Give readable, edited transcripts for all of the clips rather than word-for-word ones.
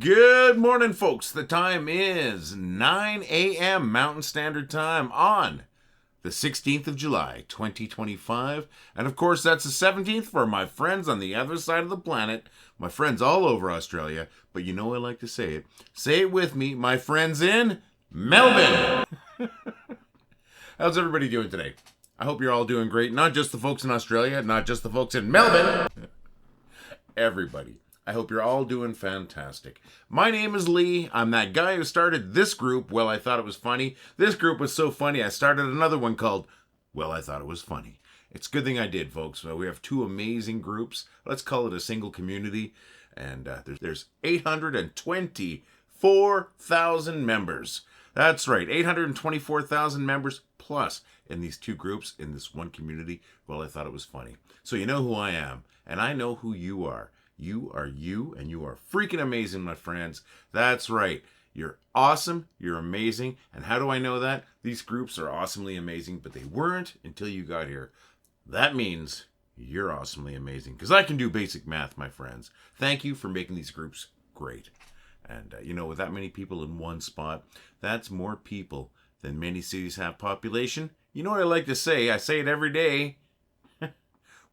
Good morning, folks. The time is 9 a.m. Mountain Standard Time on the 16th of July, 2025. And of course, that's the 17th for my friends on the other side of the planet, my friends all over Australia. But you know I like to say it. Say it with me, my friends in Melbourne. How's everybody doing today? I hope you're all doing great. Not just the folks in Australia, not just the folks in Melbourne. Everybody. I hope you're all doing fantastic. My name is Lee. I'm that guy who started this group, Well, I Thought It Was Funny. This group was so funny, I started another one called, Well, I Thought It Was Funny. It's a good thing I did, folks. We have two amazing groups. Let's call it a single community. And there's 824,000 members. That's right, 824,000 members plus in these two groups in this one community. Well, I Thought It Was Funny. So you know who I am, and I know who you are. You are you, and you are freaking amazing, my friends. That's right. You're awesome. You're amazing. And how do I know that? These groups are awesomely amazing, but they weren't until you got here. That means you're awesomely amazing, because I can do basic math, my friends. Thank you for making these groups great. And, with that many people in one spot, that's more people than many cities have population. You know what I like to say? I say it every day.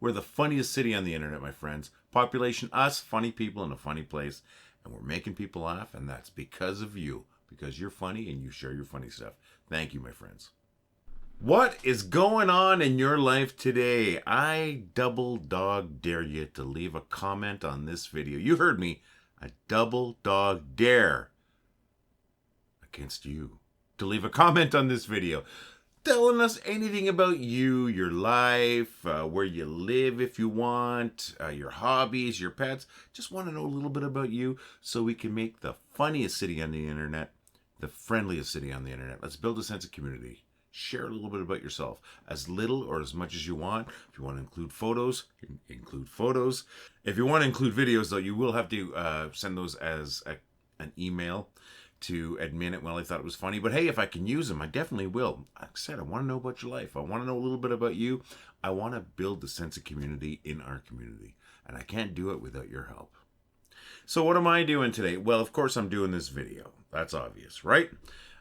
We're the funniest city on the internet, my friends. Population, us, funny people in a funny place. And we're making people laugh, and that's because of you. Because you're funny and you share your funny stuff. Thank you, my friends. What is going on in your life today? I double dog dare you to leave a comment on this video. You heard me. A double dog dare against you to leave a comment on this video. Telling us anything about you, your life, where you live if you want, your hobbies, your pets. Just want to know a little bit about you so we can make the funniest city on the internet the friendliest city on the internet. Let's build a sense of community. Share a little bit about yourself. As little or as much as you want. If you want to include photos, include photos. If you want to include videos, though, you will have to send those as an email to admin it. Well, I thought it was funny, but hey, if I can use them, I definitely will. Like I said, I want to know about your life. I want to know a little bit about you. I want to build the sense of community in our community, and I can't do it without your help. So what am I doing today? Well, of course, I'm doing this video. That's obvious, right?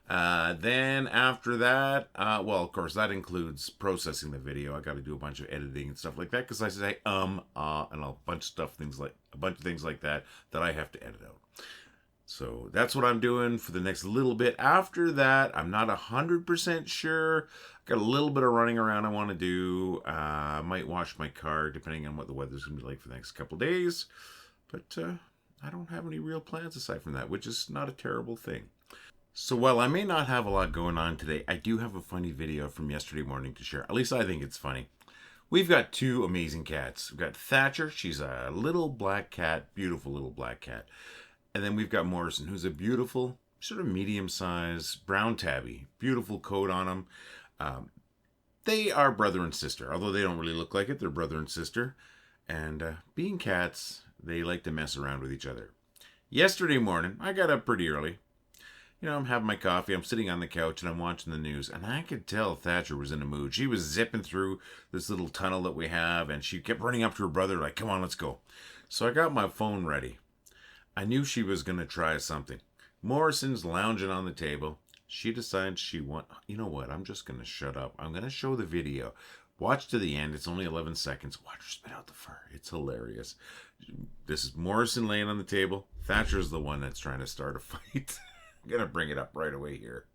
Then after that, well, of course, that includes processing the video. I got to do a bunch of editing and stuff like that because I say and a bunch of things like that I have to edit out. So that's what I'm doing for the next little bit. After that, I'm not 100% sure. Got a little bit of running around I want to do. I might wash my car, depending on what the weather's going to be like for the next couple days. But I don't have any real plans aside from that, which is not a terrible thing. So while I may not have a lot going on today, I do have a funny video from yesterday morning to share. At least I think it's funny. We've got two amazing cats. We've got Thatcher. She's a little black cat, beautiful little black cat. And then we've got Morrison, who's a beautiful, sort of medium-sized brown tabby. Beautiful coat on him. They are brother and sister, although they don't really look like it. They're brother and sister. And being cats, they like to mess around with each other. Yesterday morning, I got up pretty early. I'm having my coffee. I'm sitting on the couch, and I'm watching the news. And I could tell Thatcher was in a mood. She was zipping through this little tunnel that we have, and she kept running up to her brother like, come on, let's go. So I got my phone ready. I knew she was going to try something. Morrison's lounging on the table. She decides you know what, I'm just going to shut up. I'm going to show the video. Watch to the end. It's only 11 seconds. Watch her spit out the fur. It's hilarious. This is Morrison laying on the table. Thatcher's the one that's trying to start a fight. I'm going to bring it up right away here.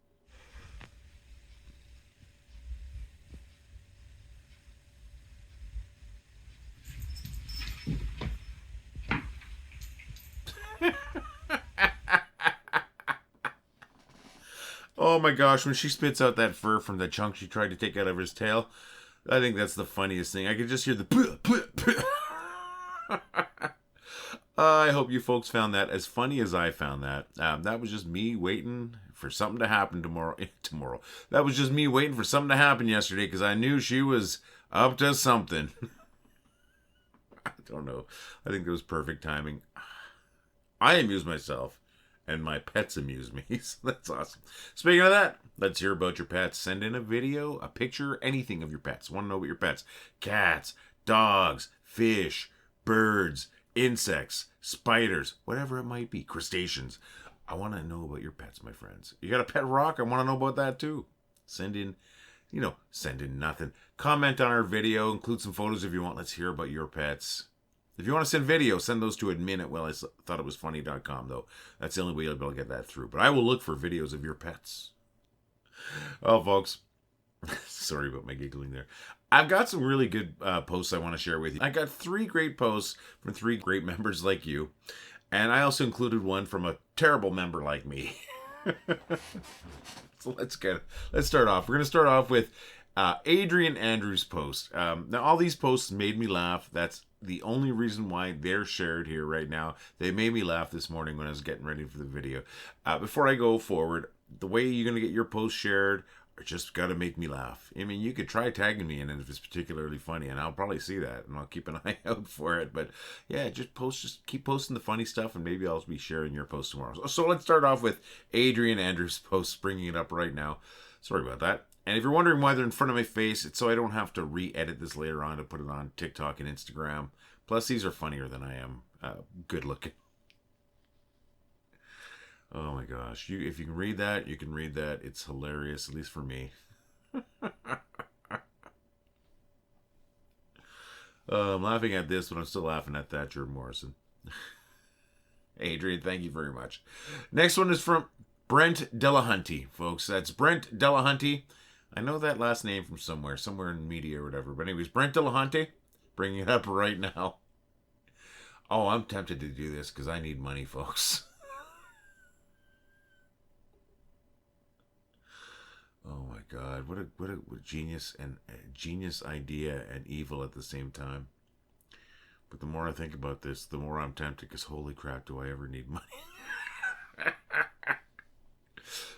Oh my gosh, when she spits out that fur from the chunk she tried to take out of his tail, I think that's the funniest thing. I could just hear the I hope you folks found that as funny as I found that. That was just me waiting for something to happen tomorrow. That was just me waiting for something to happen yesterday because I knew she was up to something. I don't know. I think it was perfect timing. I amuse myself, and my pets amuse me. So that's awesome. Speaking of that, let's hear about your pets. Send in a video, a picture, anything of your pets. Want to know about your pets. Cats, dogs, fish, birds, insects, spiders, whatever it might be, crustaceans. I want to know about your pets, my friends. You got a pet rock? I want to know about that too. Send in, send in nothing. Comment on our video, include some photos if you want. Let's hear about your pets. If you want to send videos, send those to admin@wellithoughtitwasfunny.com, though. That's the only way you'll be able to get that through. But I will look for videos of your pets. Oh, folks. Sorry about my giggling there. I've got some really good posts I want to share with you. I got 3 great posts from 3 great members like you. And I also included one from a terrible member like me. So let's start off. We're going to start off with Adrian Andrews' post. Now, all these posts made me laugh. That's the only reason why they're shared here right now. They made me laugh this morning when I was getting ready for the video. Before I go forward, the way you're going to get your posts shared are just got to make me laugh. I mean, you could try tagging me in it if it's particularly funny, and I'll probably see that, and I'll keep an eye out for it. But yeah, just keep posting the funny stuff, and maybe I'll be sharing your post tomorrow. So let's start off with Adrian Andrews' post, bringing it up right now. Sorry about that. And if you're wondering why they're in front of my face, it's so I don't have to re-edit this later on to put it on TikTok and Instagram. Plus, these are funnier than I am good looking. Oh my gosh. If you can read that, you can read that. It's hilarious, at least for me. I'm laughing at this, but I'm still laughing at Thatcher Morrison. Adrian, thank you very much. Next one is from Brent Dillahunty, folks. That's Brent Dillahunty. I know that last name from somewhere in media or whatever. But anyways, Brent Dillahunty, bringing it up right now. Oh, I'm tempted to do this because I need money, folks. Oh my God, what a genius and genius idea and evil at the same time. But the more I think about this, the more I'm tempted because holy crap, do I ever need money?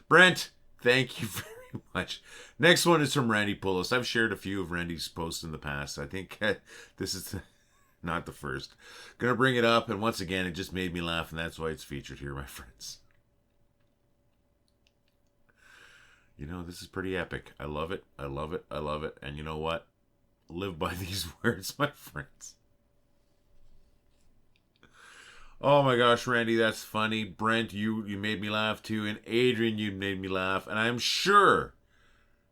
Brent, thank you very much. Next one is from Randy Poulis. I've shared a few of Randy's posts in the past. I think this is not the first. Gonna bring it up, and once again, it just made me laugh, and that's why it's featured here, my friends. You know, this is pretty epic. I love it. I love it. I love it. And you know what? Live by these words, my friends. Oh my gosh, Randy, that's funny. Brent, you made me laugh too. And Adrian, you made me laugh. And I'm sure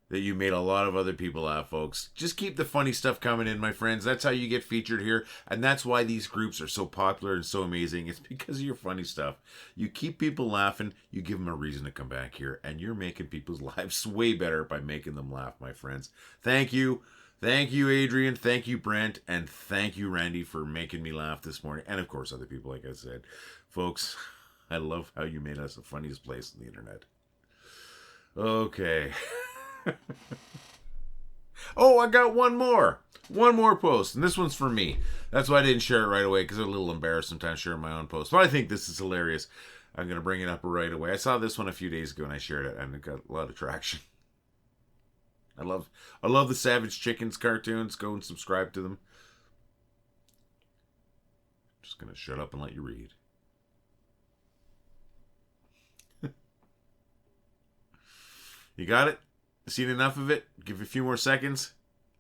that you made a lot of other people laugh, folks. Just keep the funny stuff coming in, my friends. That's how you get featured here. And that's why these groups are so popular and so amazing. It's because of your funny stuff. You keep people laughing. You give them a reason to come back here. And you're making people's lives way better by making them laugh, my friends. Thank you. Thank you, Adrian. Thank you, Brent. And thank you, Randy, for making me laugh this morning. And, of course, other people, like I said. Folks, I love how you made us the funniest place on the internet. Okay. Oh, I got one more post, and this one's for me. That's why I didn't share it right away, because I'm a little embarrassed sometimes sharing my own post, but I think this is hilarious. I'm going to bring it up right away. I saw this one a few days ago and I shared it, and it got a lot of traction. I love the Savage Chickens cartoons. Go and subscribe to them. Just going to shut up and let you read. You got it? Seen enough of it? Give it a few more seconds.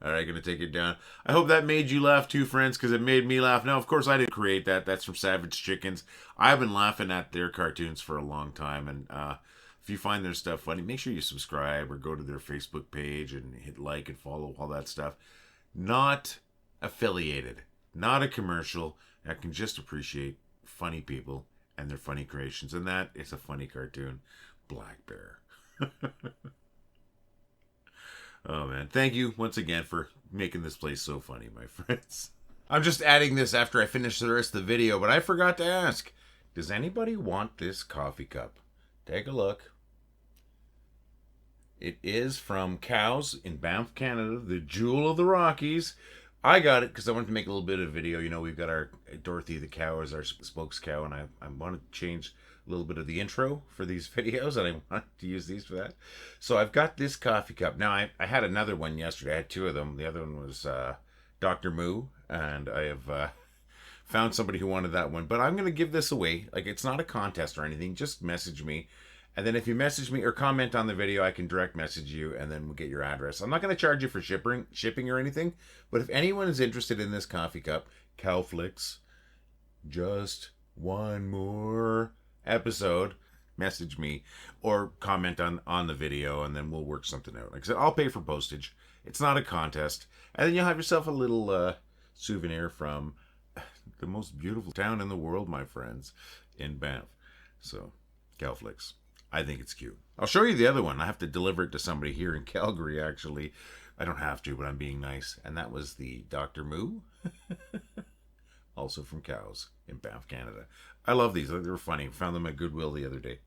All right, going to take it down. I hope that made you laugh too, friends, because it made me laugh. Now, of course, I didn't create that. That's from Savage Chickens. I've been laughing at their cartoons for a long time, and if you find their stuff funny, make sure you subscribe or go to their Facebook page and hit like and follow, all that stuff. Not affiliated, not a commercial. I can just appreciate funny people and their funny creations, and that is a funny cartoon, Black Bear. Oh man, thank you once again for making this place so funny, my friends. I'm just adding this after I finish the rest of the video, but I forgot to ask, does anybody want this coffee cup? Take a look. It is from cows in Banff, Canada, the jewel of the Rockies. I got it because I wanted to make a little bit of video. You know, we've got our Dorothy the cow as our spokes cow, and I wanted to change a little bit of the intro for these videos, and I wanted to use these for that. So I've got this coffee cup. Now, I had another one yesterday. I had 2 of them. The other one was Dr. Moo, and I have found somebody who wanted that one. But I'm going to give this away. Like, it's not a contest or anything. Just message me. And then if you message me or comment on the video, I can direct message you, and then we'll get your address. I'm not going to charge you for shipping or anything, but if anyone is interested in this coffee cup, Cowflix, just one more episode, message me or comment on the video, and then we'll work something out. Like I said, I'll pay for postage. It's not a contest. And then you'll have yourself a little souvenir from the most beautiful town in the world, my friends, in Banff. So, Calflix. I think it's cute. I'll show you the other one. I have to deliver it to somebody here in Calgary, actually. I don't have to, but I'm being nice. And that was the Dr. Moo. Also from cows in Banff, Canada. I love these. They were funny. Found them at Goodwill the other day.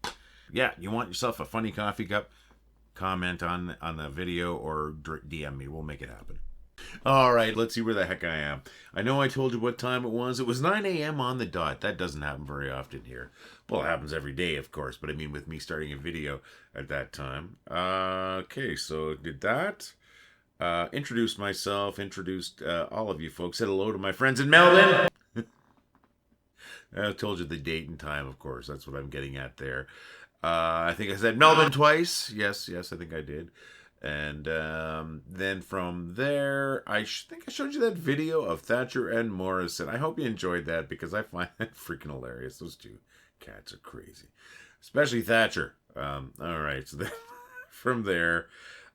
Yeah, you want yourself a funny coffee cup? Comment on the video or DM me. We'll make it happen. All right, let's see where the heck I am. I know I told you what time it was. It was 9 a.m. on the dot. That doesn't happen very often here. Well, it happens every day, of course, but I mean with me starting a video at that time. Okay, so did that. Introduced myself, introduced all of you folks. Said hello to my friends in Melbourne. I told you the date and time, of course. That's what I'm getting at there. I think I said Melbourne twice. Yes, I think I did. And then from there, I think I showed you that video of Thatcher and Morrison. I hope you enjoyed that because I find that freaking hilarious. Those two cats are crazy. Especially Thatcher. All right, so then from there,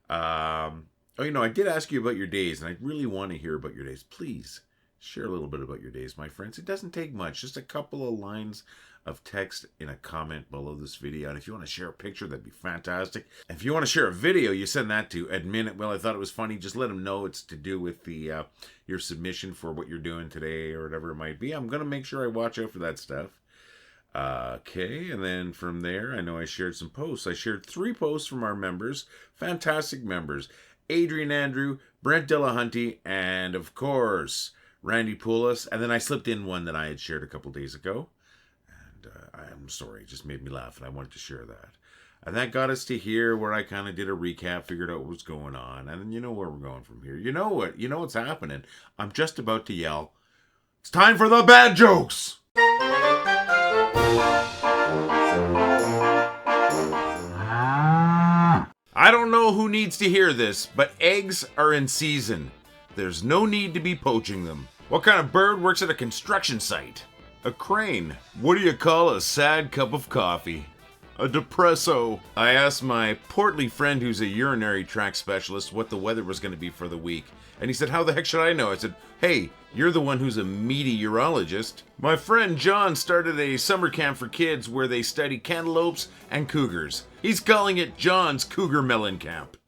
I did ask you about your days, and I really want to hear about your days. Please share a little bit about your days, my friends. It doesn't take much, just a couple of lines of text in a comment below this video. And if you want to share a picture, that'd be fantastic. And if you want to share a video, you send that to admin. Well, I thought it was funny. Just let them know it's to do with the your submission for what you're doing today or whatever it might be. I'm going to make sure I watch out for that stuff. Okay, and then from there, I know I shared some posts. I shared 3 posts from our members, fantastic members. Adrian Andrews, Brent Dillahunty, and of course, Randy Poulis. And then I slipped in one that I had shared a couple days ago. I'm sorry, it just made me laugh, and I wanted to share that. And that got us to here, where I kind of did a recap, figured out what was going on, and then you know where we're going from here. You know what's happening. I'm just about to yell, it's time for the bad jokes! I don't know who needs to hear this, but eggs are in season. There's no need to be poaching them. What kind of bird works at a construction site? A crane. What do you call a sad cup of coffee? A depresso. I asked my portly friend who's a urinary tract specialist what the weather was going to be for the week. And he said, how the heck should I know? I said, hey, you're the one who's a meaty urologist. My friend John started a summer camp for kids where they study cantaloupes and cougars. He's calling it John's Cougar Melon Camp.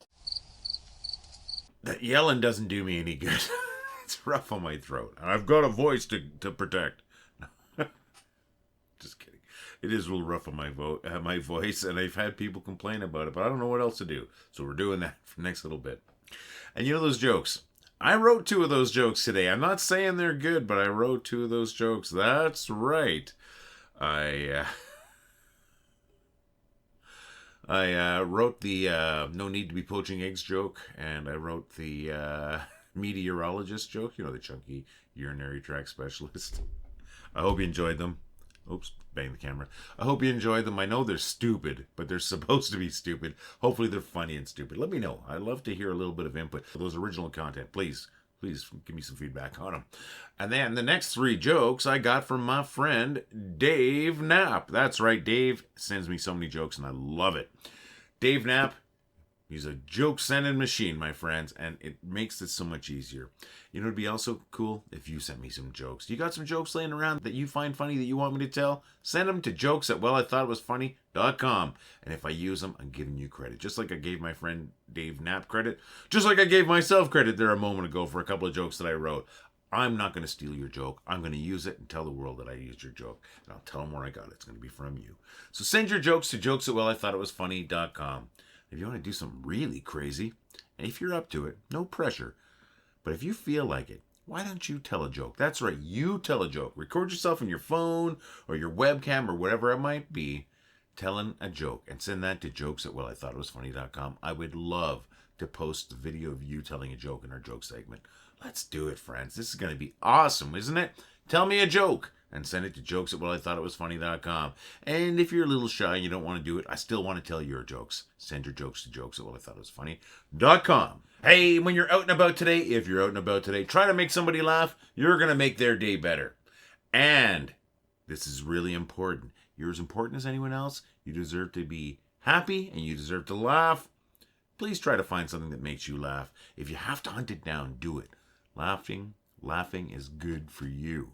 That yelling doesn't do me any good. It's rough on my throat. I've got a voice to protect. Just kidding. It is a little rough on my voice, and I've had people complain about it, but I don't know what else to do. So we're doing that for the next little bit. And you know those jokes? I wrote 2 of those jokes today. I'm not saying they're good, but I wrote 2 of those jokes. That's right. I wrote the no need to be poaching eggs joke, and I wrote the meaty urologist joke. You know, the chunky urinary tract specialist. I hope you enjoyed them. Oops, bang the camera. I hope you enjoyed them. I know they're stupid, but they're supposed to be stupid. Hopefully they're funny and stupid. Let me know. I'd love to hear a little bit of input for those original content. Please give me some feedback on them. And then the next 3 jokes I got from my friend Dave Knapp. That's right, Dave sends me so many jokes, and I love it. Dave Knapp, he's a joke sending machine, my friends, and it makes it so much easier. You know, it'd be also cool if you sent me some jokes. You got some jokes laying around that you find funny that you want me to tell? Send them to jokes@wellithoughitwasfunny.com. And if I use them, I'm giving you credit. Just like I gave my friend Dave Knapp credit. Just like I gave myself credit there a moment ago for a couple of jokes that I wrote. I'm not going to steal your joke. I'm going to use it and tell the world that I used your joke. And I'll tell them where I got it. It's going to be from you. So send your jokes to jokes@wellithoughitwasfunny.com. If you want to do something really crazy, and if you're up to it, no pressure. But if you feel like it, why don't you tell a joke? That's right, you tell a joke. Record yourself on your phone or your webcam or whatever it might be, telling a joke, and send that to jokes@wellithoughitwasfunny.com. I would love to post the video of you telling a joke in our joke segment. Let's do it, friends. This is going to be awesome, isn't it? Tell me a joke and send it to jokes@wellithoughitwasfunny.com. And if you're a little shy and you don't want to do it, I still want to tell your jokes. Send your jokes to jokes@wellithoughitwasfunny.com. Hey, when you're out and about today, if you're out and about today, try to make somebody laugh. You're going to make their day better. And This is really important. You're as important as anyone else. You deserve to be happy and you deserve to laugh. Please try to find something that makes you laugh. If you have to hunt it down, do it. Laughing is good for you.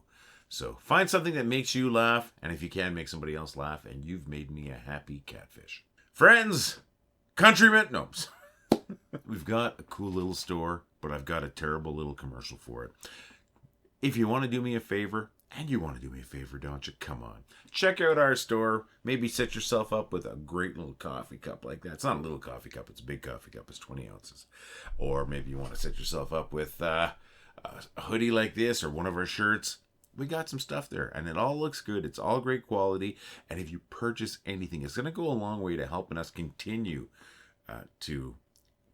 So find something that makes you laugh, and if you can, make somebody else laugh, and you've made me a happy catfish. Friends, countrymen, no. We've got a cool little store, but I've got a terrible little commercial for it. If you want to do me a favor, and you want to do me a favor, don't you? Come on. Check out our store. Maybe set yourself up with a great little coffee cup like that. It's not a little coffee cup. It's a big coffee cup. It's 20 ounces. Or maybe you want to set yourself up with a hoodie like this or one of our shirts. We got some stuff there, and it all looks good. It's all great quality. And if you purchase anything, it's going to go a long way to helping us continue to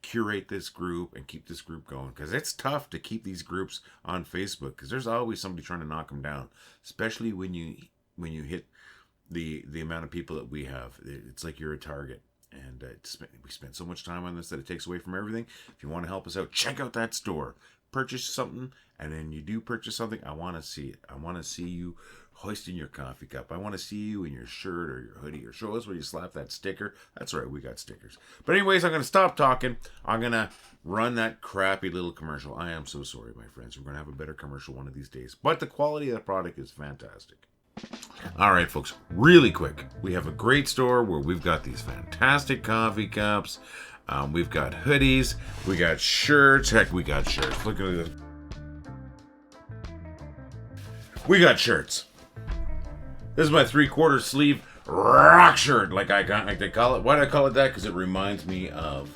curate this group and keep this group going, because it's tough to keep these groups on Facebook because there's always somebody trying to knock them down, especially when you hit the amount of people that we have. It's like you're a target, and we spend so much time on this that it takes away from everything. If you want to help us out, check out that store, purchase something, and then you do purchase something, I want to see it. I want to see you hoisting your coffee cup. I want to see you in your shirt or your hoodie, or show us where you slap that sticker. That's right, we got stickers. But anyways, I'm going to stop talking. I'm going to run that crappy little commercial. I am so sorry, my friends. We're going to have a better commercial one of these days. But the quality of the product is fantastic. All right, folks, really quick. We have a great store where we've got these fantastic coffee cups. We've got hoodies. We got shirts. Heck, we got shirts. Look at this. We got shirts. This is my 3/4 sleeve rock shirt, like they call it. Why do I call it that? Because it reminds me of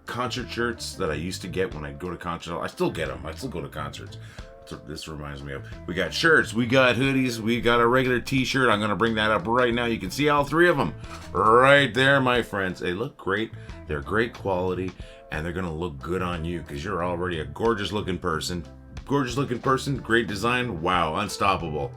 concert shirts that I used to get when I go to concerts. I still get them. I still go to concerts. That's what this reminds me of. We got shirts. We got hoodies. We got a regular t-shirt. I'm going to bring that up right now. You can see all three of them right there, my friends. They look great. They're great quality, and they're going to look good on you because you're already a gorgeous looking person. Gorgeous looking person. Great design. Wow. Unstoppable.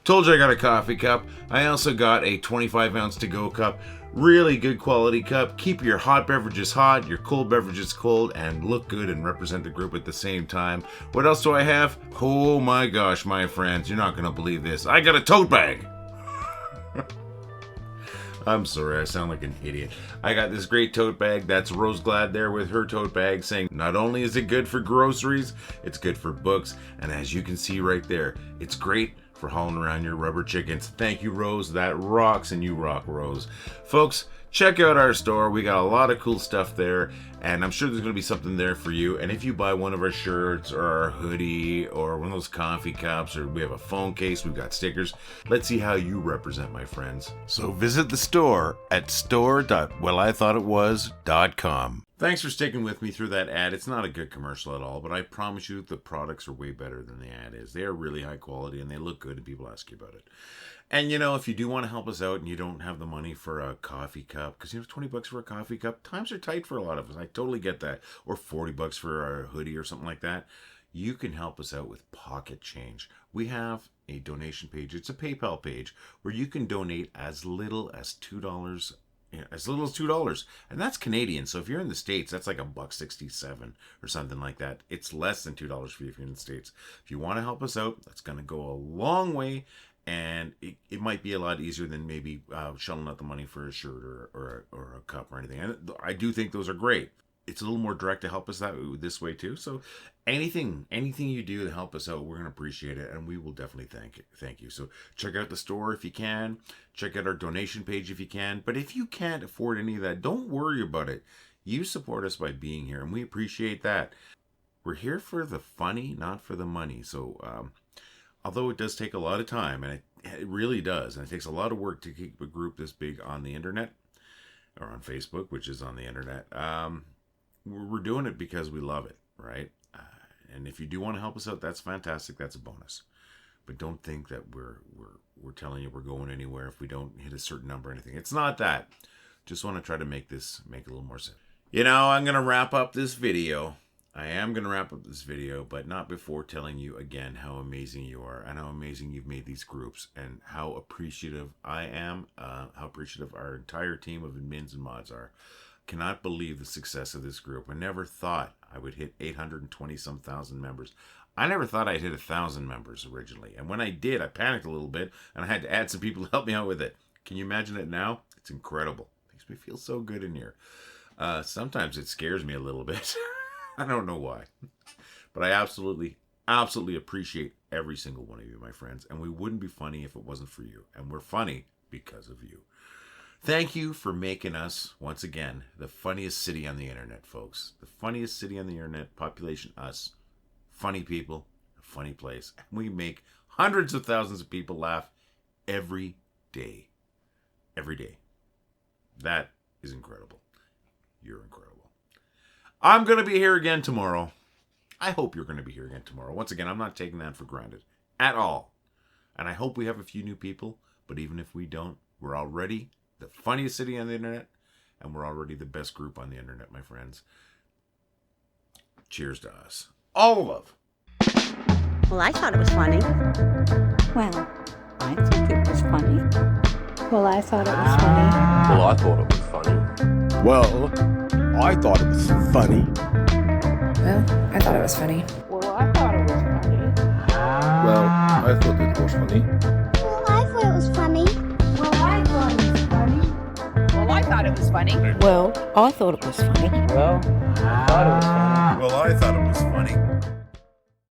Told you I got a coffee cup. I also got a 25-ounce to-go cup. Really good quality cup. Keep your hot beverages hot, your cold beverages cold, and look good and represent the group at the same time. What else do I have? Oh my gosh, my friends, you're not going to believe this. I got a tote bag. I'm sorry, I sound like an idiot. I got this great tote bag. That's Rose Glad there with her tote bag saying not only is it good for groceries, it's good for books. And as you can see right there, it's great for hauling around your rubber chickens. Thank you, Rose. That rocks, and you rock, Rose. Folks, check out our store. We got a lot of cool stuff there, and I'm sure there's going to be something there for you. And if you buy one of our shirts or our hoodie or one of those coffee cups, or we have a phone case, we've got stickers. Let's see how you represent, my friends. So visit the store at store.wellithoughtitwas.com. Thanks for sticking with me through that ad. It's not a good commercial at all, but I promise you the products are way better than the ad is. They are really high quality and they look good and people ask you about it. And you know, if you do want to help us out and you don't have the money for a coffee cup, because you know, $20 for a coffee cup, times are tight for a lot of us. I totally get that. Or $40 for a hoodie or something like that. You can help us out with pocket change. We have a donation page. It's a PayPal page where you can donate as little as $2. As little as $2, and that's Canadian. So if you're in the States, that's like $1.67 or something like that. It's less than $2 for you if you're in the States. If you want to help us out, that's going to go a long way, and it might be a lot easier than maybe shelling out the money for a shirt or a cup or anything. And I do think those are great. It's a little more direct to help us this way too. So anything you do to help us out, we're going to appreciate it, and we will definitely thank you. So check out the store if you can. Check out our donation page if you can. But if you can't afford any of that, don't worry about it. You support us by being here, and we appreciate that. We're here for the funny, not for the money. So although it does take a lot of time, and it really does, and it takes a lot of work to keep a group this big on the internet, or on Facebook, which is on the internet, we're doing it because we love it, right? And if you do want to help us out, that's fantastic. That's a bonus. But don't think that we're telling you we're going anywhere if we don't hit a certain number or anything. It's not that. Just want to try to make a little more sense. You know, I'm going to wrap up this video. I am going to wrap up this video, but not before telling you again how amazing you are and how amazing you've made these groups and how appreciative I am, how appreciative our entire team of admins and mods are. Cannot believe the success of this group. I never thought I would hit 820 some thousand members. I never thought I'd hit 1,000 members originally. And when I did, I panicked a little bit and I had to add some people to help me out with it. Can you imagine it now? It's incredible. Makes me feel so good in here. Sometimes it scares me a little bit. I don't know why. But I absolutely appreciate every single one of you, my friends. And we wouldn't be funny if it wasn't for you. And we're funny because of you. Thank you for making us, once again, the funniest city on the internet, folks. The funniest city on the internet, population us. Funny people, a funny place. And we make hundreds of thousands of people laugh every day. Every day. That is incredible. You're incredible. I'm going to be here again tomorrow. I hope you're going to be here again tomorrow. Once again, I'm not taking that for granted at all. And I hope we have a few new people. But even if we don't, we're already the funniest city on the internet. And we're already the best group on the internet, my friends. Cheers to us. All of. Well, I thought it was funny. Well, I think it was funny. Well, I thought it was funny. Well, I thought it was funny. Well, I thought it was funny. Well, I thought it was funny. Well, I thought it was funny. Well, I thought it was funny. Well, I thought it was funny. Well, I thought it was funny. Well, I thought it was funny. Well, I thought it was funny. Well, I thought it was funny. Well, I thought it was funny.